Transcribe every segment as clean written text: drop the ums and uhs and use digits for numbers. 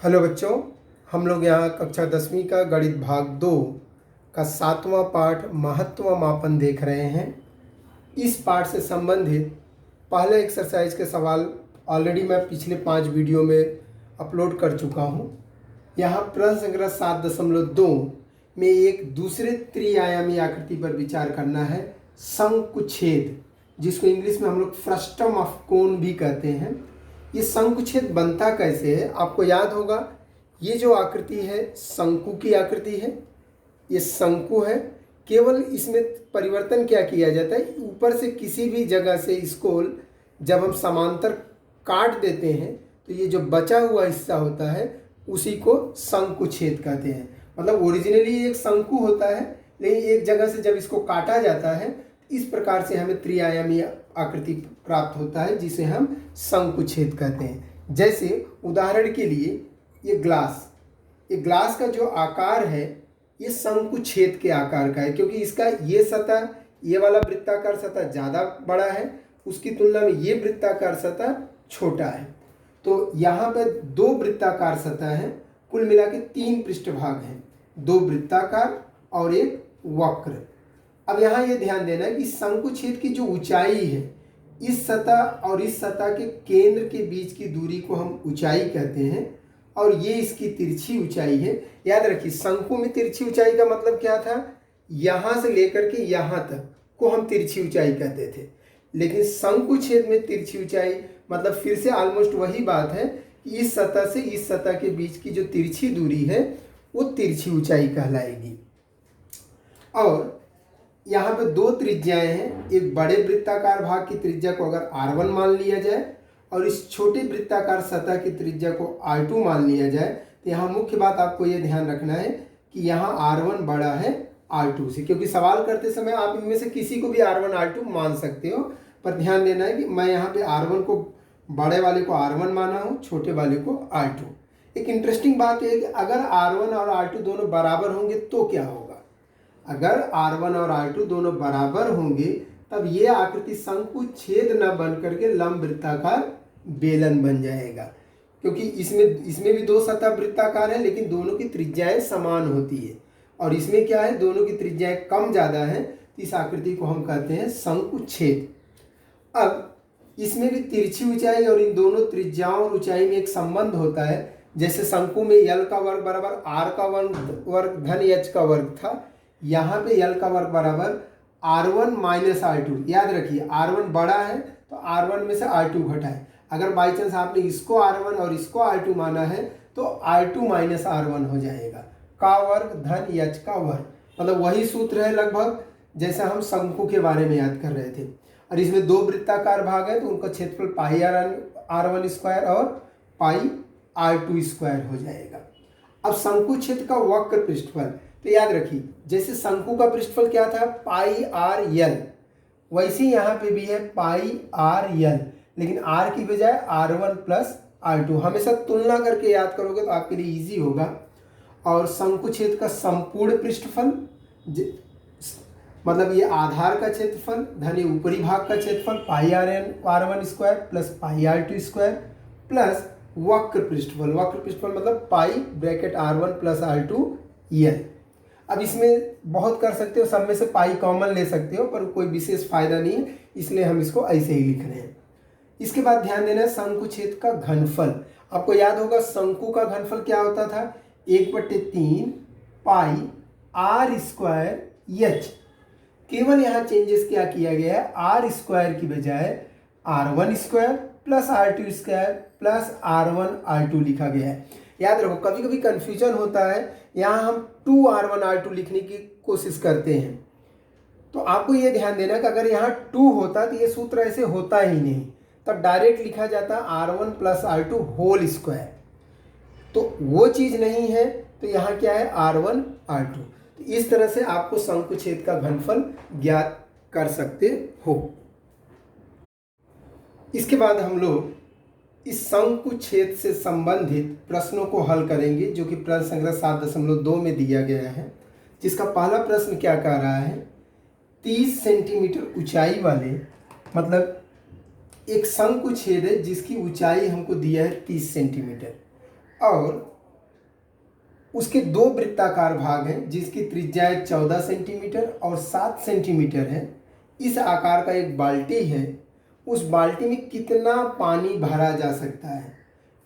Hello बच्चों, हम लोग यहाँ कक्षा 10वीं का गणित भाग 2 का 7वां पाठ महत्व मापन देख रहे हैं। इस पाठ से संबंधित पहले एक्सरसाइज के सवाल ऑलरेडी मैं पिछले 5 वीडियो में अपलोड कर चुका हूँ। यहाँ प्रश्न संख्या 7.2 में एक दूसरे त्रिआयामी आकृति पर विचार करना है, शंकुछेद, जिसको इंग्लिश में हम लोग फ्रस्टम ऑफ कोन भी कहते हैं। ये शंकुछेद बनता कैसे है? आपको याद होगा, ये जो आकृति है शंकु की आकृति है, ये शंकु है। केवल इसमें परिवर्तन क्या किया जाता है, ऊपर से किसी भी जगह से इसको जब हम समांतर काट देते हैं तो ये जो बचा हुआ हिस्सा होता है उसी को शंकुछेद कहते हैं। मतलब ओरिजिनली एक शंकु होता है, लेकिन एक जगह से जब इसको काटा जाता है इस प्रकार से हमें त्रिआयामी आकृति प्राप्त होता है, जिसे हम शंकुछेद कहते हैं। जैसे उदाहरण के लिए ये ग्लास का जो आकार है ये शंकुछेद के आकार का है, क्योंकि इसका ये सतह, ये वाला वृत्ताकार सतह ज़्यादा बड़ा है, उसकी तुलना में ये वृत्ताकार सतह छोटा है। तो यहाँ पर 2 वृत्ताकार सतह हैं, कुल मिला के 3 पृष्ठभाग हैं, 2 वृत्ताकार और एक वक्र। अब यहाँ ये ध्यान देना है कि शंकुछेद की जो ऊंचाई है, इस सतह और इस सतह के केंद्र के बीच की दूरी को हम ऊंचाई कहते हैं, और ये इसकी तिरछी ऊंचाई है। याद रखिए, शंकु में तिरछी ऊंचाई का मतलब क्या था, यहाँ से लेकर के यहाँ तक को हम तिरछी ऊंचाई कहते थे, लेकिन शंकुछेद में तिरछी ऊंचाई मतलब फिर से ऑलमोस्ट वही बात है कि इस सतह से इस सतह के बीच की जो तिरछी दूरी है वो तिरछी ऊंचाई कहलाएगी। और यहाँ पे 2 त्रिज्याएं हैं। एक बड़े वृत्ताकार भाग की त्रिज्या को अगर R1 मान लिया जाए और इस छोटे वृत्ताकार सतह की त्रिज्या को R2 मान लिया जाए, तो यहाँ मुख्य बात आपको ये ध्यान रखना है कि यहाँ R1 बड़ा है R2 से, क्योंकि सवाल करते समय आप इनमें से किसी को भी R1 R2 मान सकते हो, पर ध्यान देना है कि मैं यहाँ पे R1 को, बड़े वाले को R1 माना हूँ, छोटे वाले को R2। एक इंटरेस्टिंग बात यह है कि अगर R1 और R2 दोनों बराबर होंगे तो क्या होगा। अगर R1 और R2 दोनों बराबर होंगे तब ये आकृति शंकुछेद न बन करके लंब वृत्ताकार बेलन बन जाएगा, क्योंकि इसमें भी 2 सतह वृत्ताकार है, लेकिन दोनों की त्रिज्याएं समान होती है, और इसमें क्या है, दोनों की त्रिज्याएं कम ज़्यादा है, तो इस आकृति को हम कहते हैं शंकुछेद। अब इसमें भी तिरछी ऊंचाई और इन दोनों त्रिज्याओं और ऊंचाई में एक संबंध होता है। जैसे शंकु में यल का वर्ग बराबर R का वर्ग धन H का वर्ग था, यहाँ पे यल का वर्ग बराबर R1 माइनस R2। याद रखिए, R1 बड़ा है तो R1 में से R2 घटाए। अगर बाई चांस आपने इसको R1 और इसको R2 माना है तो R2 माइनस R1 हो जाएगा, का वर्ग धन H का वर्ग। मतलब वही सूत्र है लगभग जैसा हम शंकु के बारे में याद कर रहे थे। और इसमें 2 वृत्ताकार भाग है तो उनका क्षेत्रफल पाई R1 स्क्वायर और पाई R2 स्क्वायर हो जाएगा। अब शंकुछेद का वक्र पृष्ठफल, तो याद रखिए, जैसे शंकु का पृष्ठफल क्या था, पाई आर यल, वैसे यहाँ पे भी है पाई आर यल, लेकिन R की बजाय R1 प्लस R2। हमेशा तुलना करके याद करोगे तो आपके लिए इजी होगा। और शंकुछेद का संपूर्ण पृष्ठफल, मतलब ये आधार का क्षेत्रफल धन ऊपरी भाग का क्षेत्रफल पाई R1 square plus pi R2 square plus वक्र पृष्ठफल मतलब पाई ब्रैकेट R1 प्लस R2 यल। अब इसमें बहुत कर सकते हो, सब में से पाई कॉमन ले सकते हो, पर कोई विशेष फायदा नहीं है, इसलिए हम इसको ऐसे ही लिख रहे हैं। इसके बाद ध्यान देना है शंकुछेद का घनफल। आपको याद होगा शंकु का घनफल क्या होता था, 1/3 पाई R स्क्वायर H। केवल यहाँ चेंजेस क्या किया गया है, R स्क्वायर की बजाय R1 square plus R2 square plus R1 R2 लिखा गया है। याद रखो, कभी कभी कंफ्यूजन होता है, यहाँ हम 2R1 R2 लिखने की कोशिश करते हैं, तो आपको ये ध्यान देना कि अगर यहाँ 2 होता तो ये सूत्र ऐसे होता ही नहीं, तब डायरेक्ट लिखा जाता R1 plus R2 whole square. तो वो चीज़ नहीं है, तो यहाँ क्या है, R1 R2। तो इस तरह से आपको शंकुछेद का घनफल ज्ञात कर सकते हो। इसके बाद हम लोग इस शंकुछेद से संबंधित प्रश्नों को हल करेंगे, जो कि प्रश्न संख्या 7.2 में दिया गया है, जिसका पहला प्रश्न क्या कह रहा है, 30 सेंटीमीटर ऊंचाई वाले, मतलब एक शंकुछेद है जिसकी ऊंचाई हमको दिया है 30 सेंटीमीटर, और उसके दो वृत्ताकार भाग हैं जिसकी त्रिज्याएं 14 सेंटीमीटर और 7 सेंटीमीटर है। इस आकार का एक बाल्टी है, उस बाल्टी में कितना पानी भरा जा सकता है?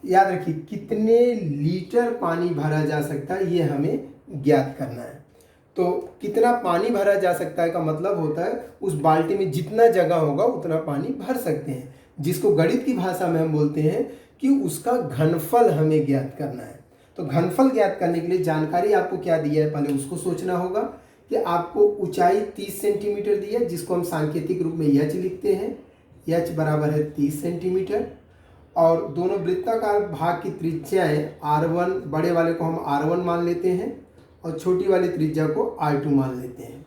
याद रखिए, कितने लीटर पानी भरा जा सकता है ये हमें ज्ञात करना है। तो कितना पानी भरा जा सकता है का मतलब होता है उस बाल्टी में जितना जगह होगा उतना पानी भर सकते हैं, जिसको गणित की भाषा में हम बोलते हैं कि उसका घनफल हमें ज्ञात करना है। तो घनफल ज्ञात करने के लिए जानकारी आपको क्या दिया है, पहले उसको सोचना होगा कि आपको ऊंचाई 30 सेंटीमीटर दी है, जिसको हम सांकेतिक रूप में एच लिखते हैं। एच बराबर है 30 सेंटीमीटर। और दोनों वृत्ताकार भाग की त्रिज्याएं R1, बड़े वाले को हम R1 मान लेते हैं और छोटी वाली त्रिज्या को R2 मान लेते हैं।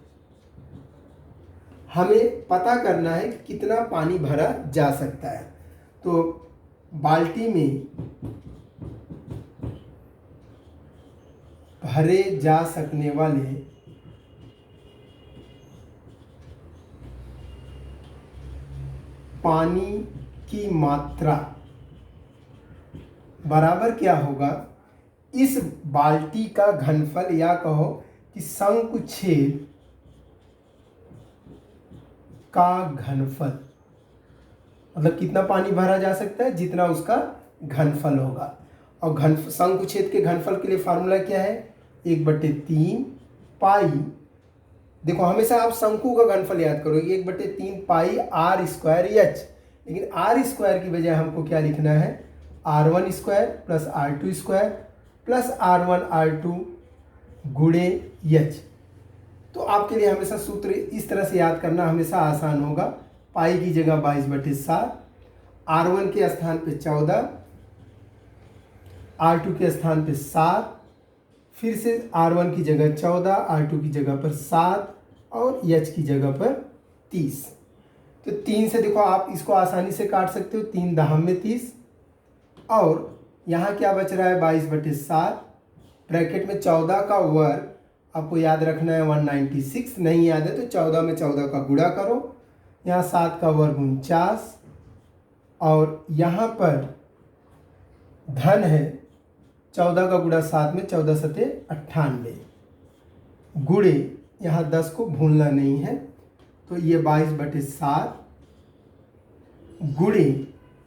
हमें पता करना है कि कितना पानी भरा जा सकता है। तो बाल्टी में भरे जा सकने वाले पानी की मात्रा बराबर क्या होगा, इस बाल्टी का घनफल, या कहो कि शंकुछेद का घनफल। मतलब कितना पानी भरा जा सकता है, जितना उसका घनफल होगा। और शंकुछेद के घनफल के लिए फार्मूला क्या है, 1/3 पाई। देखो हमेशा आप शंकु का घनफल याद करो, 1/3 पाई r²h। लेकिन r² की बजाय हमको क्या लिखना है, r1² plus r2² plus r1 r2 गुणे h। तो आपके लिए हमेशा सूत्र इस तरह से याद करना हमेशा आसान होगा। पाई की जगह 22/7, r1 के स्थान पे 14, r2 के स्थान पे 7, फिर से r1 की जगह 14, r2 की जगह पर 7 और h की जगह पर 30। तो 3 से देखो आप इसको आसानी से काट सकते हो, 3 दहम में 30। और यहाँ क्या बच रहा है, 22/7, ब्रैकेट में 14 का वर्ग आपको याद रखना है 196। नहीं याद है तो 14 में 14 का गुणा करो, यहाँ 7 का वर्ग 49, और यहाँ पर धन है 14 का गुणा 7 में 14 सते 98, गुणे यहाँ 10 को भूलना नहीं है, तो ये 22/7 गुणे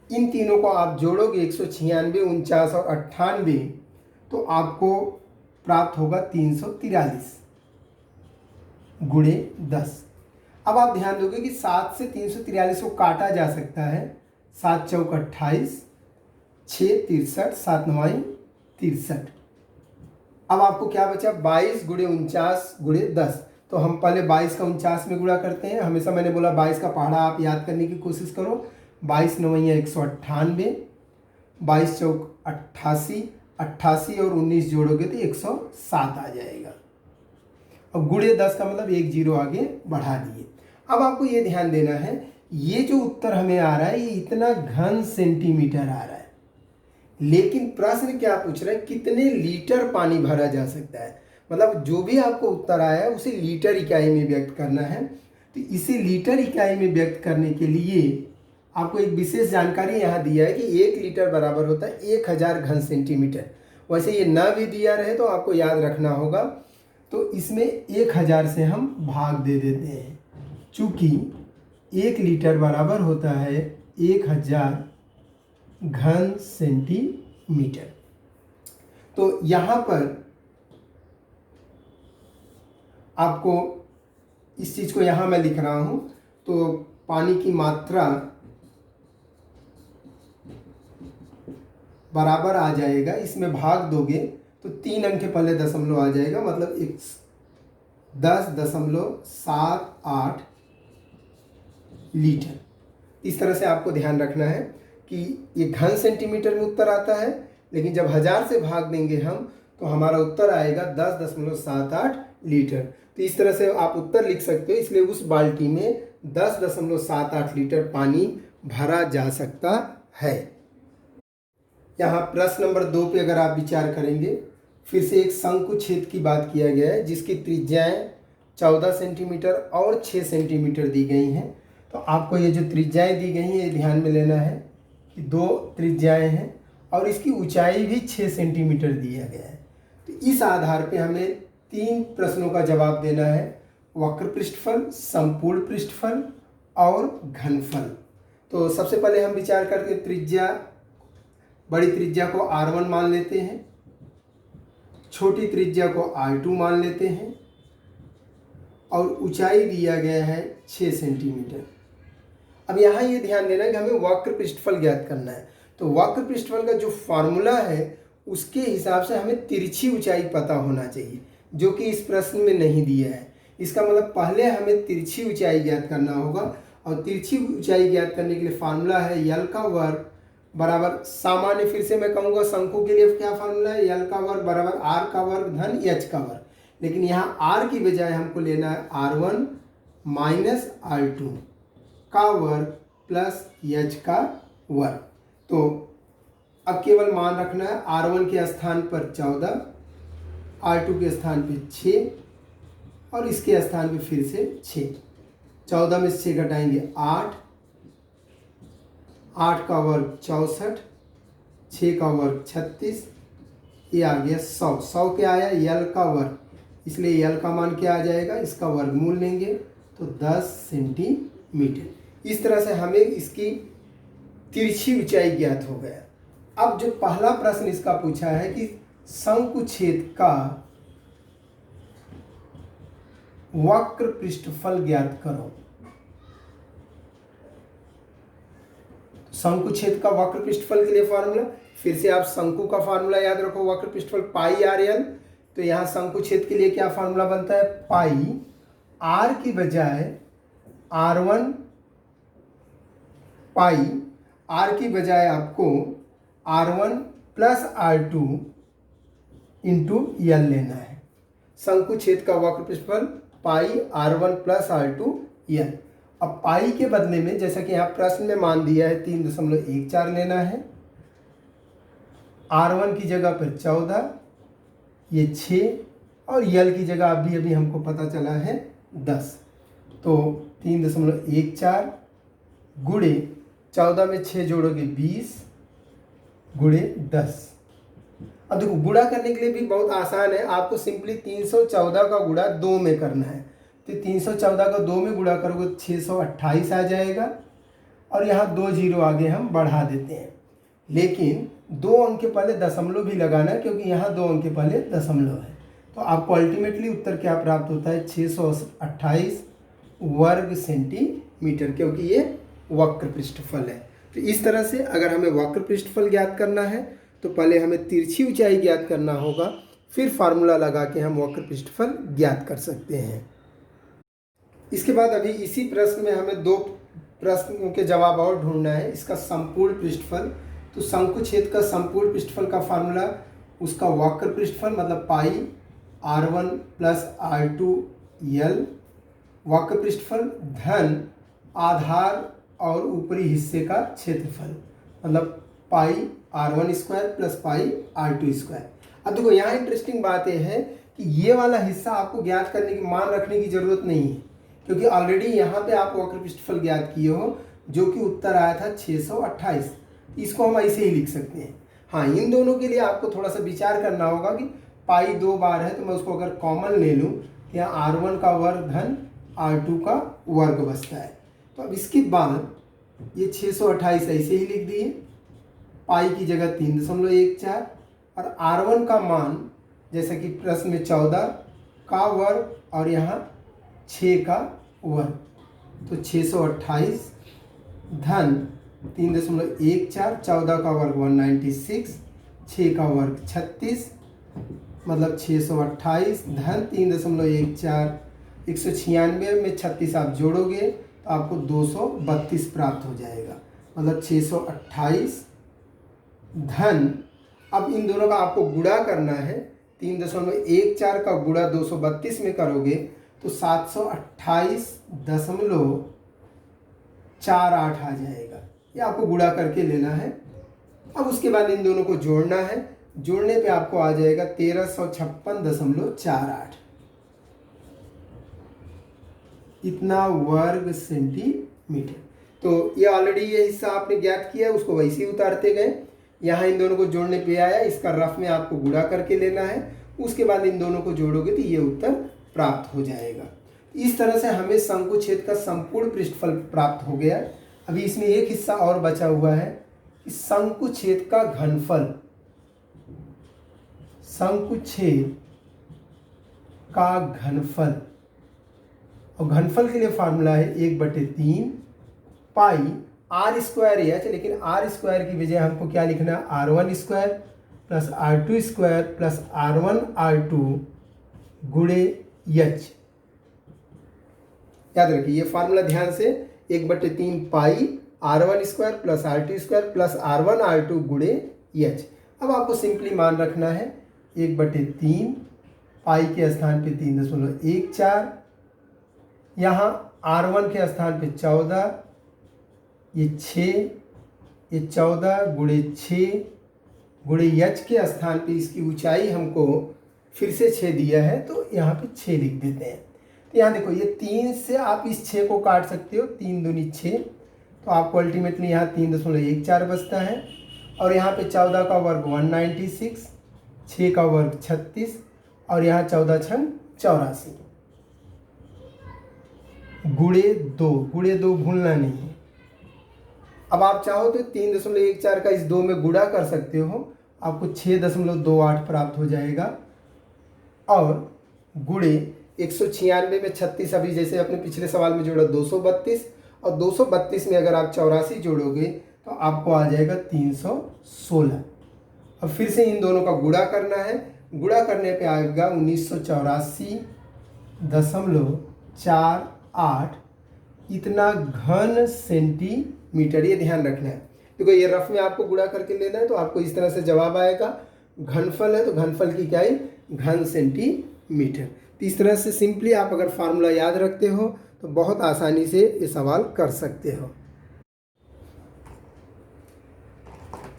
इन तीनों को आप जोड़ोगे 196, 49 और 98, तो आपको प्राप्त होगा 343 गुणे 10। अब आप ध्यान दोगे कि 7 से 343 को काटा जा सकता है, 7 चौक 28, 6 63, 7 9 63। अब आपको क्या बचा, 22 गुणे 49 गुणे 10। तो हम पहले 22 का 49 में गुणा करते हैं। हमेशा मैंने बोला 22 का पहाड़ा आप याद करने की कोशिश करो। 22 9 198, 22 चौक 88, 88 और 19 जोड़ोगे तो 107 आ जाएगा। और गुणे 10 का मतलब 1 0 आगे बढ़ा दिए। अब आपको ये ध्यान देना है, ये जो उत्तर हमें आ रहा है ये इतना घन सेंटीमीटर आ रहा है, लेकिन प्रश्न क्या पूछ रहा है, कितने लीटर पानी भरा जा सकता है। मतलब जो भी आपको उत्तर आया है उसे लीटर इकाई में व्यक्त करना है। तो इसे लीटर इकाई में व्यक्त करने के लिए आपको एक विशेष जानकारी यहाँ दिया है कि 1 लीटर बराबर होता है 1000 घन सेंटीमीटर। वैसे ये न भी दिया रहे तो आपको याद रखना होगा, तो इसमें 1000 से हम भाग दे देते हैं, चूँकि 1 लीटर बराबर होता है 1000 घन सेंटीमीटर। तो यहाँ पर आपको इस चीज़ को यहाँ मैं लिख रहा हूँ, तो पानी की मात्रा बराबर आ जाएगा, इसमें भाग दोगे तो 3 अंक के पहले दशमलव आ जाएगा, मतलब 10.78 लीटर। इस तरह से आपको ध्यान रखना है कि ये घन सेंटीमीटर में उत्तर आता है, लेकिन जब 1000 से भाग देंगे हम तो हमारा उत्तर आएगा 10.78 लीटर। तो इस तरह से आप उत्तर लिख सकते हो। इसलिए उस बाल्टी में 10.78 लीटर पानी भरा जा सकता है। यहाँ प्रश्न नंबर 2 पे अगर आप विचार करेंगे, फिर से एक शंकु छेद की बात किया गया है जिसकी त्रिज्याएं 14 सेंटीमीटर और 6 सेंटीमीटर दी गई हैं। तो आपको ये जो त्रिज्याएं दी गई हैं ये ध्यान में लेना है कि 2 त्रिज्याएं हैं और इसकी ऊंचाई भी 6 सेंटीमीटर दिया गया है। तो इस आधार पे हमें 3 प्रश्नों का जवाब देना है, वक्र पृष्ठफल, संपूर्ण पृष्ठफल और घनफल। तो सबसे पहले हम विचार करके त्रिज्या, बड़ी त्रिज्या को R1 मान लेते हैं, छोटी त्रिज्या को R2 मान लेते हैं और ऊंचाई दिया गया है 6 सेंटीमीटर। अब यहाँ ये ध्यान देना है कि हमें वक्र पृष्ठफल ज्ञात करना है। तो वक्र पृष्ठफल का जो फॉर्मूला है उसके हिसाब से हमें तिरछी ऊंचाई पता होना चाहिए, जो कि इस प्रश्न में नहीं दिया है। इसका मतलब पहले हमें तिरछी ऊंचाई ज्ञात करना होगा, और तिरछी ऊंचाई ज्ञात करने के लिए फार्मूला है यल का वर्ग बराबर, सामान्य फिर से मैं कहूँगा शंकु के लिए क्या फार्मूला है, यल का वर्ग बराबर आर का वर्ग धन एच का वर्ग। लेकिन यहाँ आर की बजाय हमको लेना है R1 माइनस R2 का वर्ग प्लस एच का वर्ग। तो अब केवल मान रखना है, R1 के स्थान पर 14, R2 के स्थान पे 6 और इसके स्थान पे फिर से 6। 14 में से 6 घटाएंगे 8, 8 का वर्ग 64, 6 का वर्ग 36, ये आ गया 100। 100 क्या आया, यल का वर्ग, इसलिए यल का मान क्या आ जाएगा, इसका वर्गमूल लेंगे तो 10 सेंटीमीटर। इस तरह से हमें इसकी तिरछी ऊंचाई ज्ञात हो गया। अब जो पहला प्रश्न इसका पूछा है कि शंकुछेद का वक्र पृष्ठफल ज्ञात करो। शंकुछेद का वक्र पृष्ठफल के लिए फॉर्मूला, फिर से आप शंकु का फॉर्मूला याद रखो, वक्र पृष्ठफल पाई आर एल। तो यहाँ शंकुछेद के लिए क्या फॉर्मूला बनता है, पाई आर की बजाय R1, पाई आर की बजाय आपको R1 plus R2 into L लेना है। शंकुछेद का वक्र पृष्ठफल पाई R1 प्लस R2 यल। अब पाई के बदले में जैसा कि यहाँ प्रश्न में मान दिया है 3.14 लेना है, R1 की जगह पर 14, ये 6 और यल की जगह अभी हमको पता चला है 10। तो 3.14 गुणे 14 में 6 जोड़ोगे 20 गुणे 10। अब देखो गुणा करने के लिए भी बहुत आसान है, आपको सिंपली 314 का गुणा 2 में करना है। तो 314 का 2 में गुणा करोगे 628 आ जाएगा, और यहाँ 2 जीरो आगे हम बढ़ा देते हैं। लेकिन 2 अंक के पहले दशमलव भी लगाना है, क्योंकि यहाँ 2 अंक के पहले दशमलव है। तो आपको अल्टीमेटली उत्तर क्या प्राप्त होता है, 628 वर्ग सेंटीमीटर, क्योंकि ये वक्र पृष्ठफल है। तो इस तरह से अगर हमें वक्र पृष्ठफल ज्ञात करना है तो पहले हमें तिरछी ऊंचाई ज्ञात करना होगा, फिर फार्मूला लगा के हम वक्र पृष्ठफल ज्ञात कर सकते हैं। इसके बाद अभी इसी प्रश्न में हमें 2 प्रश्नों के जवाब और ढूंढना है। इसका संपूर्ण पृष्ठफल, तो शंकुछेद का संपूर्ण पृष्ठफल का फार्मूला, उसका वक्र पृष्ठफल मतलब पाई R1 प्लस R2 यल, वक्र पृष्ठफल धन आधार और ऊपरी हिस्से का क्षेत्रफल मतलब पाई R1 square plus pi R2 square. अब देखो यहाँ इंटरेस्टिंग बात यह है कि ये वाला हिस्सा आपको ज्ञात करने की, मान रखने की जरूरत नहीं है, क्योंकि ऑलरेडी यहाँ पे आप वक्र पृष्ठफल ज्ञात किए हो, जो कि उत्तर आया था 628। इसको हम ऐसे ही लिख सकते हैं। हाँ, इन दोनों के लिए आपको थोड़ा सा विचार करना होगा कि पाई 2 बार है, तो मैं उसको अगर कॉमन ले लूँ, यहाँ R1 का वर्ग धन R2 का वर्ग बचता है। तो अब इसके बाद ये 628 ऐसे ही लिख दिए, पाई की जगह 3.14 और R1 का मान जैसा कि प्रश्न में 14 का वर्ग और यहाँ 6 का वर्ग, तो 628 धन 3.14, 14 का वर्ग 196, 6 का वर्ग 36, मतलब 628 धन 3.14, 196 में 36 आप जोड़ोगे तो आपको 232 प्राप्त हो जाएगा, मतलब 628 धन, अब इन दोनों का आपको गुणा करना है, 3.14 का गुणा 232 में करोगे तो 728.48 आ जाएगा। ये आपको गुणा करके लेना है। अब उसके बाद इन दोनों को जोड़ना है, जोड़ने पे आपको आ जाएगा 1356.48, इतना वर्ग सेंटीमीटर। तो ये ऑलरेडी ये हिस्सा आपने ज्ञात किया, उसको वैसे ही उतारते गए। यहाँ इन दोनों को जोड़ने पे आया, इसका रफ में आपको गुणा करके लेना है, उसके बाद इन दोनों को जोड़ोगे तो ये उत्तर प्राप्त हो जाएगा। इस तरह से हमें शंकुछेद का संपूर्ण पृष्ठफल प्राप्त हो गया। अभी इसमें एक हिस्सा और बचा हुआ है कि शंकुछेद का घनफल, शंकुछेद का घनफल, और घनफल के लिए फार्मूला है 1/3 पाई आर स्क्वायर एच, लेकिन आर स्क्वायर की वजह हमको क्या लिखना है, R1 square plus R2 square plus R1 R2 गुणे एच। याद रखिए ये फार्मूला ध्यान से, 1/3 पाई R1 square plus R2 square plus R1 R2 गुणे एच। अब आपको सिंपली मान रखना है 1/3 पाई के स्थान पे 3.14, यहाँ R1 के स्थान पे 14, ये 6, ये 14 गुणे 6 गुणे एच के स्थान पे इसकी ऊंचाई हमको फिर से 6 दिया है तो यहाँ पे 6 लिख देते हैं। तो यहाँ देखो ये 3 से आप इस 6 को काट सकते हो, 3 दूनी 6, तो आपको अल्टीमेटली यहाँ 3.14 बचता है। और यहाँ पे 14 का वर्ग 196, 6 का वर्ग 36 और यहाँ 14 छंग 84 गुणे 2 भूलना नहीं है। अब आप चाहो तो 3.14 का इस 2 में गुणा कर सकते हो, आपको 6.28 प्राप्त हो जाएगा। और गुणे 196 में 36, अभी जैसे अपने पिछले सवाल में जोड़ा 232, और 232 में अगर आप 84 जोड़ोगे तो आपको आ जाएगा 316। अब फिर से इन दोनों का गुणा करना है, गुणा करने पे आएगा 1984.48 इतना घन सेंटीमीटर। ये ध्यान रखना है, देखो ये रफ में आपको गुणा करके लेना है तो आपको इस तरह से जवाब आएगा। घनफल है तो घनफल की क्या है, घन सेंटीमीटर। तो इस तरह से सिंपली आप अगर फार्मूला याद रखते हो तो बहुत आसानी से ये सवाल कर सकते हो।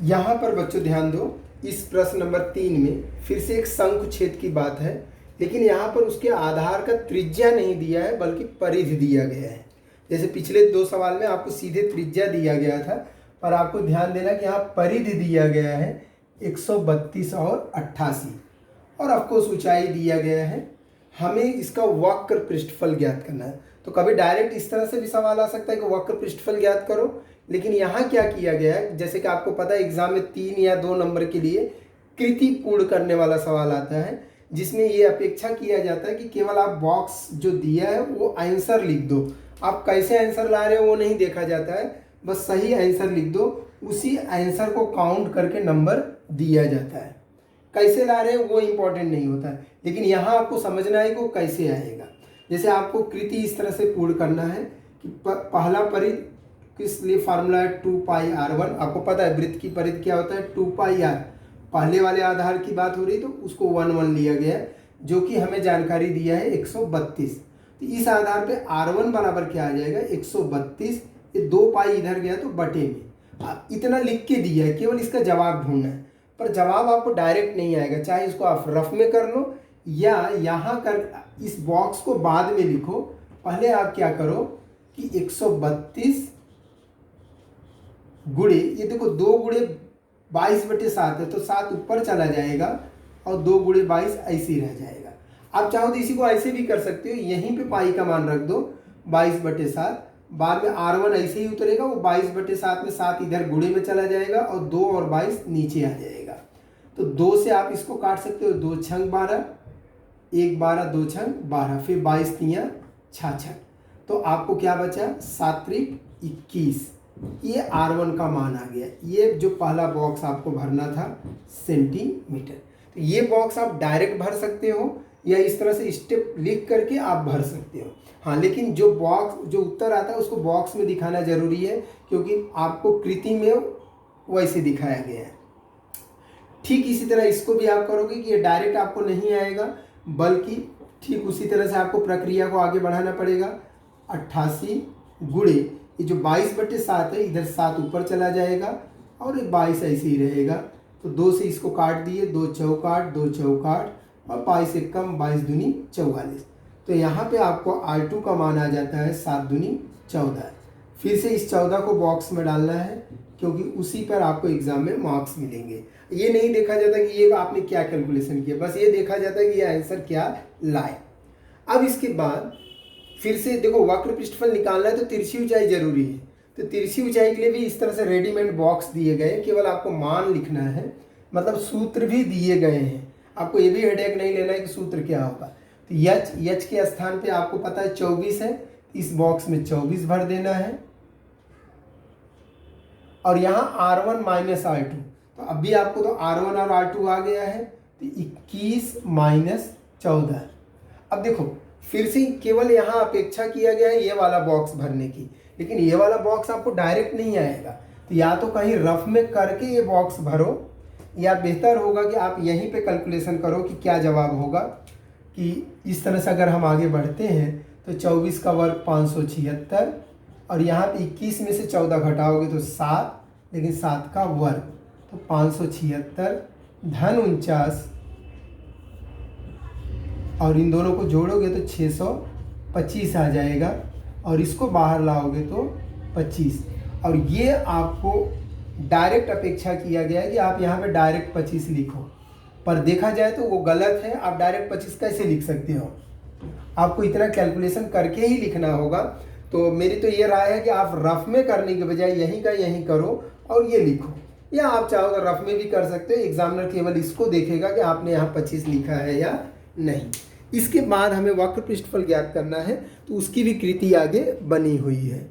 यहाँ पर बच्चों ध्यान दो, इस प्रश्न नंबर 3 में फिर से एक शंकुछेद की बात है, लेकिन यहाँ पर उसके आधार का त्रिज्या नहीं दिया है बल्कि परिधि दिया गया है। जैसे पिछले 2 सवाल में आपको सीधे त्रिज्या दिया गया था, पर आपको ध्यान देना कि यहाँ परिधि दिया गया है 132 और 88, और ऑफकोर्स ऊंचाई दिया गया है। हमें इसका वक्र पृष्ठफल ज्ञात करना है। तो कभी डायरेक्ट इस तरह से भी सवाल आ सकता है कि वक्र पृष्ठफल ज्ञात करो, लेकिन यहाँ क्या किया गया है, जैसे कि आपको पता है एग्जाम में 3 या 2 नंबर के लिए कृति पूर्ण करने वाला सवाल आता है, जिसमें ये अपेक्षा किया जाता है कि केवल आप बॉक्स जो दिया है वो आंसर लिख दो। आप कैसे आंसर ला रहे हो वो नहीं देखा जाता है, बस सही आंसर लिख दो, उसी आंसर को काउंट करके नंबर दिया जाता है। कैसे ला रहे हो वो इम्पोर्टेंट नहीं होता है, लेकिन यहाँ आपको समझना है कि वो कैसे आएगा। जैसे आपको कृति इस तरह से पूर्ण करना है कि पहला परिधि किस लिए फार्मूला है 2πr1। आपको पता है वृत्त की परिधि क्या होता है 2πr। पहले वाले आधार की बात हो रही तो उसको 1 लिया गया है, जो कि हमें जानकारी दिया है 132। तो इस आधार पे r1 बराबर क्या आ जाएगा 132, ये 2π इधर गया तो बटे में इतना लिख के दिया है, केवल इसका जवाब ढूंढना है। पर जवाब आपको डायरेक्ट नहीं आएगा, चाहे इसको आप रफ में कर लो या यहाँ कर इस बॉक्स को बाद में लिखो। पहले आप क्या करो कि 132 गुणे, ये देखो 2 गुणे 22/7 है तो 7 ऊपर चला जाएगा और 2 गुणे 22 ऐसे ही रह जाएगा। आप चाहो तो इसी को ऐसे भी कर सकते हो, यहीं पे पाई का मान रख दो 22/7, बाद में r1 ऐसे ही उतरेगा, वो 22/7 में 7 इधर गुणे में चला जाएगा और 2 और 22 नीचे आ जाएगा। तो 2 से आप इसको काट सकते हो, 2 छंग 12, 1 12, 2 छंग 12, फिर 22 तियां 66, तो आपको क्या बचा 7 त्रिक 21। ये r1 का मान आ गया। ये जो पहला बॉक्स आपको भरना था सेंटीमीटर, तो ये बॉक्स आप डायरेक्ट भर सकते हो या इस तरह से स्टेप लिख करके आप भर सकते हो। हाँ, लेकिन जो बॉक्स जो उत्तर आता है उसको बॉक्स में दिखाना जरूरी है, क्योंकि आपको कृति में वैसे दिखाया गया है। ठीक इसी तरह इसको भी आप करोगे कि ये डायरेक्ट आपको नहीं आएगा, बल्कि ठीक उसी तरह से आपको प्रक्रिया को आगे बढ़ाना पड़ेगा। 88 गुणे ये जो 22/7 है, इधर 7 ऊपर चला जाएगा और ये 22 ऐसे ही रहेगा। तो 2 से इसको काट दिए, 2 चौकाट 2 चौकाट और 22 से कम 22 दूनी 44। तो यहाँ पे आपको R2 का मान आ जाता है 7 दूनी 14। फिर से इस 14 को बॉक्स में डालना है, क्योंकि उसी पर आपको एग्जाम में मार्क्स मिलेंगे। ये नहीं देखा जाता कि ये आपने क्या कैलकुलेशन किया, बस ये देखा जाता है कि ये आंसर क्या लाए। अब इसके बाद फिर से देखो, वक्र पृष्ठफल निकालना है तो तिरछी ऊंचाई जरूरी है। तो तिरछी ऊंचाई के लिए भी इस तरह से रेडीमेड बॉक्स दिए गए, केवल आपको मान लिखना है, मतलब सूत्र भी दिए गए हैं। आपको ये भी हेडेक नहीं लेना है कि सूत्र क्या होगा। तो यच के स्थान पे आपको पता है 24 है, इस बॉक्स में 24 भर देना है। और यहाँ R1 माइनस R2, तो अभी आपको तो R1 और R2 आ गया है, तो 21 माइनस 14। अब देखो फिर से केवल यहाँ अपेक्षा किया गया है ये वाला बॉक्स भरने की, लेकिन ये वाला बॉक्स आपको डायरेक्ट नहीं आएगा। तो या तो कहीं रफ में करके ये बॉक्स भरो, या बेहतर होगा कि आप यहीं पे कैलकुलेशन करो कि क्या जवाब होगा। कि इस तरह से अगर हम आगे बढ़ते हैं तो 24 का वर्ग 576, और यहाँ पे 21 में से 14 घटाओगे तो 7, लेकिन 7 का वर्ग, तो 576 धन 49, और इन दोनों को जोड़ोगे तो 625 आ जाएगा, और इसको बाहर लाओगे तो 25। और ये आपको डायरेक्ट अपेक्षा किया गया है कि आप यहाँ पे डायरेक्ट 25 लिखो, पर देखा जाए तो वो गलत है। आप डायरेक्ट 25 कैसे लिख सकते हो, आपको इतना कैलकुलेशन करके ही लिखना होगा। तो मेरी तो ये राय है कि आप रफ में करने के बजाय यहीं का यहीं करो और ये लिखो, या आप चाहो तो रफ में भी कर सकते हो। एग्जामिनर केवल इसको देखेगा कि आपने यहाँ 25 लिखा है या नहीं। इसके बाद हमें वक्र पृष्ठफल ज्ञात करना है, तो उसकी भी कृति आगे बनी हुई है।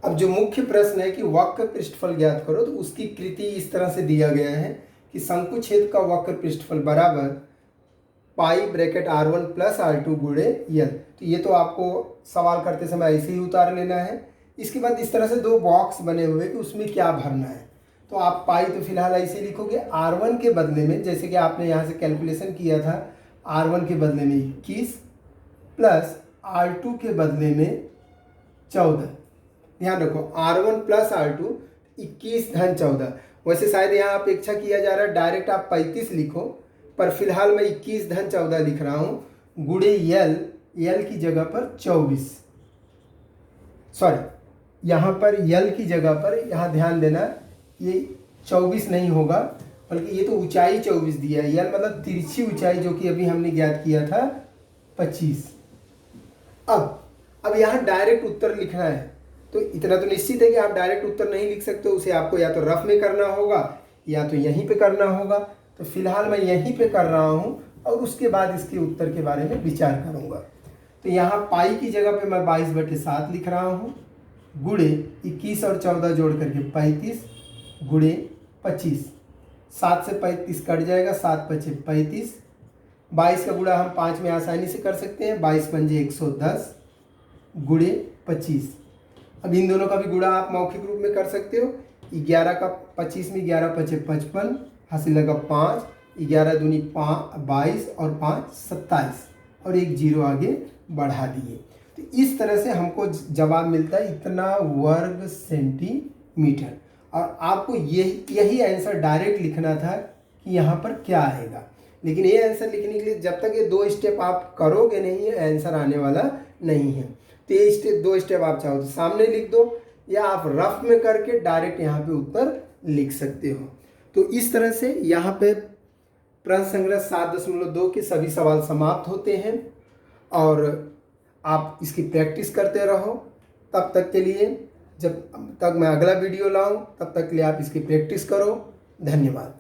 अब जो मुख्य प्रश्न है कि वक्र पृष्ठफल ज्ञात करो, तो उसकी कृति इस तरह से दिया गया है कि शंकु छेद का वक्र पृष्ठफल बराबर पाई ब्रैकेट R1 प्लस R2 गुणे यल। तो ये तो आपको सवाल करते समय ऐसे ही उतार लेना है। इसके बाद इस तरह से दो बॉक्स बने हुए कि उसमें क्या भरना है। तो आप पाई तो फिलहाल ऐसे लिखोगे, R1 के बदले में, जैसे कि आपने यहाँ से कैलकुलेशन किया था, R1 के बदले में 21 प्लस R2 के बदले में 14। ध्यान रखो, R1 प्लस R2 21 धन 14। वैसे शायद यहाँ अपेक्षा किया जा रहा है डायरेक्ट आप 35 लिखो, पर फिलहाल मैं 21 धन 14 लिख रहा हूँ, गुणे यल की जगह पर 24, सॉरी यहाँ पर यल की जगह पर, यहाँ ध्यान देना, ये 24 नहीं होगा, बल्कि ये तो ऊंचाई 24 दिया है। यल मतलब तिरछी ऊंचाई, जो कि अभी हमने ज्ञात किया था 25। अब यहाँ डायरेक्ट उत्तर लिखना है, तो इतना तो निश्चित है कि आप डायरेक्ट उत्तर नहीं लिख सकते, उसे आपको या तो रफ में करना होगा या तो यहीं पे करना होगा। तो फिलहाल मैं यहीं पे कर रहा हूँ, और उसके बाद इसके उत्तर के बारे में विचार करूँगा। तो यहाँ पाई की जगह पे मैं 22/7 लिख रहा हूँ, गुणे 21 और 14 जोड़ करके 35 गुणे 25। 7 से 35 कट जाएगा, 7 पचे 35। 22 का गुणा हम 5 में आसानी से कर सकते हैं, 22 पंजे 110 गुणे 25। अब इन दोनों का भी गुणा आप मौखिक रूप में कर सकते हो। 11 का 25 में 11 पचे 55, हासिल लगा 5, 11 दूनी 22 और 5 27, और एक जीरो आगे बढ़ा दिए। तो इस तरह से हमको जवाब मिलता है इतना वर्ग सेंटीमीटर। और आपको यही आंसर डायरेक्ट लिखना था कि यहाँ पर क्या आएगा, लेकिन ये आंसर लिखने के लिए जब तक ये 2 स्टेप आप करोगे नहीं, ये आंसर आने वाला नहीं है। तो ये 2 स्टेप आप चाहो तो सामने लिख दो, या आप रफ में करके डायरेक्ट यहाँ पे उत्तर लिख सकते हो। तो इस तरह से यहाँ पे प्रश्न संग्रह 7.2 के सभी सवाल समाप्त होते हैं, और आप इसकी प्रैक्टिस करते रहो। तब तक के लिए, जब तक मैं अगला वीडियो लाऊं, तब तक के लिए आप इसकी प्रैक्टिस करो। धन्यवाद।